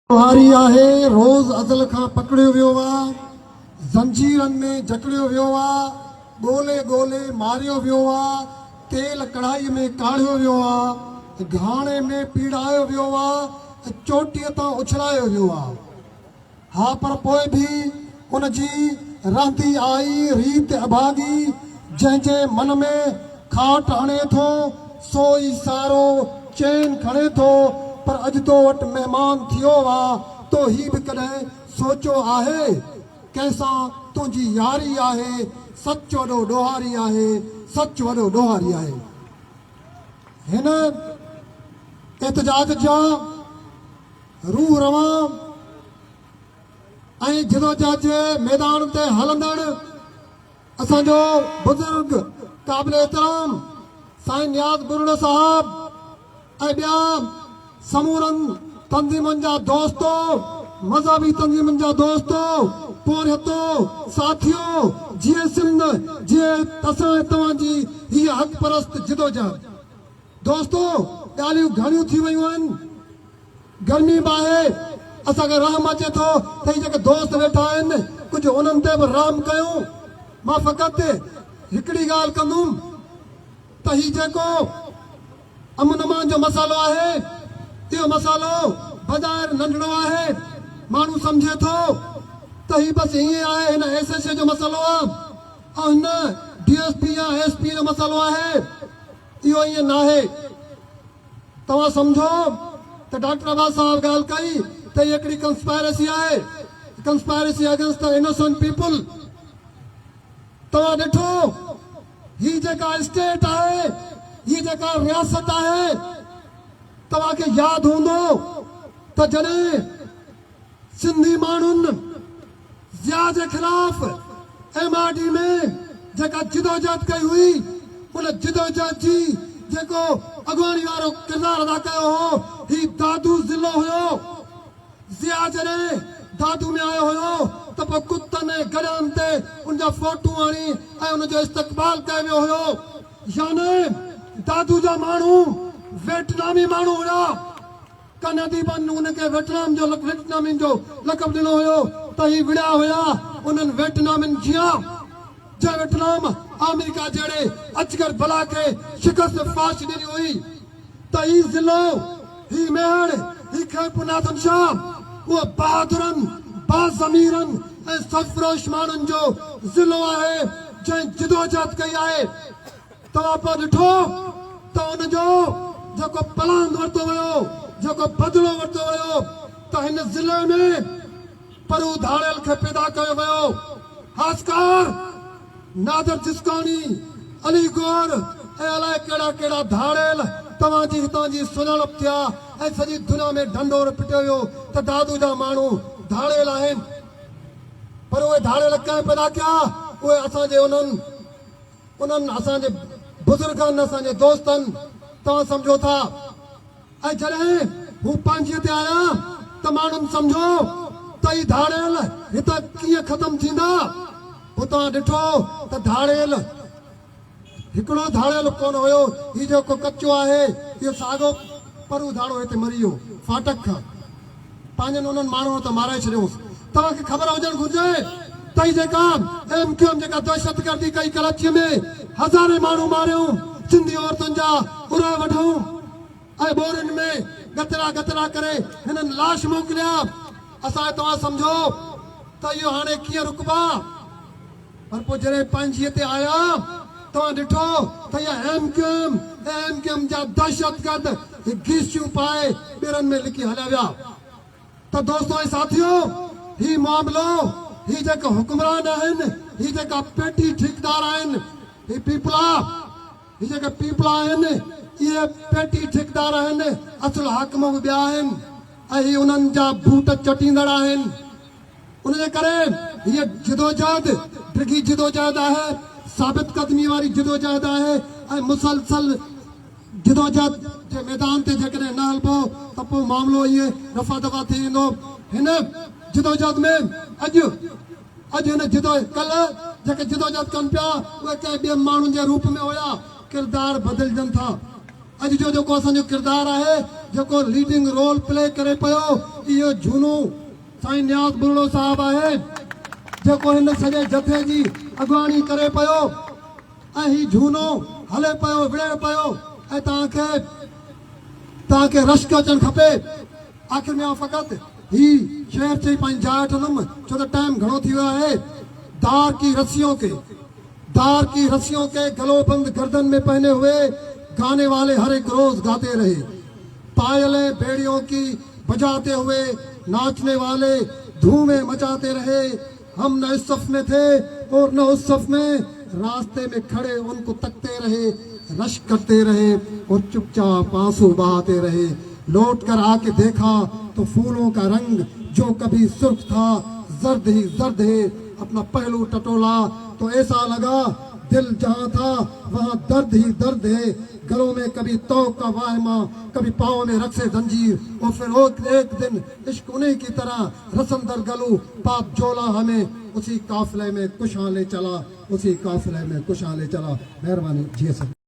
हारी आहे रोज़ अदल खां पकड़ियो वियो आहे, ज़ंजीरनि में जकड़ियो वियो आहे, ॻोल्हे ॻोल्हे मारियो वियो आहे, तेल कढ़ाई में काढ़ियो वियो आहे, घाणे में पीड़ायो वियो आहे, चोटीअ तां उछलायो वियो आहे। हा पर पोइ बि उन जी रहंदी आई रीत अभागी, जंहिंजे मन में खाट हणे थो सो ई सारो चैन खणे थो। पर अॼु तो वटि महिमान थियो आहे तो ही बि कॾहिं सोचियो आहे कंहिंसां तुंहिंजी यारी आहे, सच वॾो ॾोहारी आहे, सच वॾो ॾोहारी आहे। हिन एहतजाज जा रूह रवां ऐं जिदोजहद जे मैदान ते हलंदड़ असांजो बुज़ुर्ग क़ाबिल एहतराम साईं नियाज़ बुर्ड़ साहब ऐं ॿिया समूरनि तंज़ीमुनि जा दोस्तो, मज़हबी तंज़ीमुनि जा दोस्तो, पोरियतो साथियो, जीअं सिंध जीअं असां तव्हांजी हीअ हक़ परस्त जिदोजहद दोस्तो ॻाल्हियूं घणियूं थी वियूं आहिनि। गर्मी बि आहे, असांखे रहम अचे थो त ही जेके दोस्त वेठा आहिनि कुझु उन्हनि ते बि रहम कयूं। मां फ़क़ति हिकिड़ी ॻाल्हि कंदुमि त ही जेको अमन अमान जो मसालो आहे, इहो मसालो बाज़ार नंढड़ो आहे, माण्हू सम्झे थो त ही बसि हीअं आहे, हिन एसएसए जो मसालो आहे ऐं हिन डीएसपी या एसपी जो मसालो आहे। इहो ईअं न आहे। तव्हां सम्झो त डॉक्टर अब्बास साहब ॻाल्हि कई त हीअ हिकिड़ी कंस्पायरेसी आहे, कंस्पायरेसी अगेंस्ट द इनोसेंट पीपल। तव्हां ॾिठो ही जेका स्टेट आहे, ही जेका रियासत आहे, तव्हांखे यादि हूंदो त जॾहिं सिंधी माण्हुनि ज़िया जे ख़िलाफ़ MRD में जेका जिदोजहद कई हुई, उन जिदोजहद जी जेको अॻुवाणी वारो किरदारु अदा कयो हो ही दादू ज़िलो हुयो। ज़िया जॾहिं दादू में आयो हुयो त पोइ कुतनि ऐं गॾनि ते उनजा फोटू हणी ऐं उनजो इस्तक़बाल कयो वियो हुयो। यानी दादू जा माण्हू वेटनामी माण्हू हुया। कनदीबन उनखे वेटनामिन जो लक़ब ॾिनो हुयो त ही विड़िया हुया उन्हनि वेटनामिन जिया, जंहिं वेटनाम अमेरिका जहिड़े अजगर बला खे शिकस्त फाश ॾिनी हुई। त ही ज़िलो, ही मेड़, ही खैरपुरनाथन शाह उहो बहादुरनि, बाज़मीरनि ऐं सरफरोश माण्हुनि जो ज़िलो आहे जंहिं जिदोजहद कई आहे। तव्हां पोइ ॾिठो त उनजो जेको प्लान वरितो वियो, जेको बदिलो वरितो वियो, त हिन ज़िले में परू धाड़ियल खे पैदा कयो वियो। ख़ासकर नादर जिस्कानी, अली गौर ऐं अलाए कहिड़ा कहिड़ा धाड़ियल तव्हांजी हितां जी सुञाणप थिया ऐं सॼी दुनिया में ढंढोर पिटियो वियो त दादू जा माण्हू धाड़ियल आहिनि। पर उहे धाड़ियल कंहिं पैदा कया? उहे असांजे उन्हनि असांजे बुज़ुर्गनि, असांजे दोस्तनि। तव्हां सम्झो था ऐं जॾहिं हू पंहिंजीअ ते आया त माण्हुनि सम्झो त ही धाड़ियल हितां कीअं ख़तमु थींदा। हुतां ॾिठो त धाड़ियल हिकिड़ो धाड़ियल कोन हुयो, ही जेको कचो आहे इहो साॻियो परू धाड़ो हिते मरी वियो फाटक खां। पंहिंजनि उन्हनि माण्हुनि त मारे छॾियोसि। तव्हांखे ख़बर हुजणु घुरिजे त ही जेका MQM जेका दहशतगर्दी कई कराची में, हज़ारे माण्हू मारियूं, सिंधी औरतुनि जा उरा वढूं ऐं बोरियुनि में गतरा गतरा करे हिननि लाश मोकिलिया। असां तव्हां सम्झो त इहो हाणे कीअं रुकबा। पर पोइ जॾहिं पंहिंजीअ ते आया तव्हां ॾिठो त इहा MQM जा दहशतगर्द गीसियूं पाए ॿेरनि में लिकी हलिया विया। त दोस्तो ऐं साथियो, ही मामिलो, ही जेका हुक्मरान आहिनि, ही जेका पेटी ठेकेदार आहिनि, ही पीपला, ही जेके पीपला आहिनि, इहे पेटी ठेकेदार आहिनि, असुल हाकिम बि ॿिया आहिनि ऐं ही उन्हनि जा बूट चटींदड़ आहिनि। उनजे करे हीअ जिदोजहद डिघी जिदोजहद आहे, साबित क़दमी वारी जिदोजहद आहे ऐं मुसलसल जिदोजहद जे मैदान ते जेकॾहिं न हलिबो त पोइ मामिलो इहे रफ़ा दफ़ा थी वेंदो। हिन जिदोजहद में अॼु हिन कल्ह जेके जिदोजहद कनि पिया उहे कंहिं ॿिए माण्हुनि जे रूप में हुया। किरदार बदिलजनि था। अॼु जो जेको असांजो किरदारु आहे, जेको लीडिंग रोल प्ले करे पियो इहो झूनो साईं नियाज़ बुरड़ो साहब आहे जेको हिन सॼे जथे जी अॻुवाणी करे पियो ऐं ही झूनो हले पियो विड़े पियो ऐं तव्हांखे रश्क अचणु खपे। आख़िर में फ़क़ति ही शेर चई पंहिंजी जाइ वठंदुमि छो त टाइम घणो थी वियो आहे। दार की रस्सियों के गलो बंद गर्दन में पहने हुए गाने वाले हर एक रोज गाते रहे, पायलें बेड़ियों की बजाते हुए नाचने वाले धूमें मचाते रहे। हम न इस सफ में थे और न उस सफ में, रास्ते में खड़े उनको तकते रहे, रश करते रहे और चुपचाप आंसू बहाते रहे। लौट कर आके देखा तो फूलों का रंग जो कभी सुर्ख था जर्द ही जर्द है, अपना पहलू टटोला तो ऐसा लगा दिल जहां था वहां दर्द ही दर्द है। गलों में कभी तौक का वाहिमा, कभी पाँव में रक्से जंजीर, और फिर एक दिन इश्क उन्हीं की तरह रसम दर गलू पाप जोला हमें उसी काफिले में कुशां ले चला, उसी काफिले में कुशां ले चला। मेहरबानी जी सर।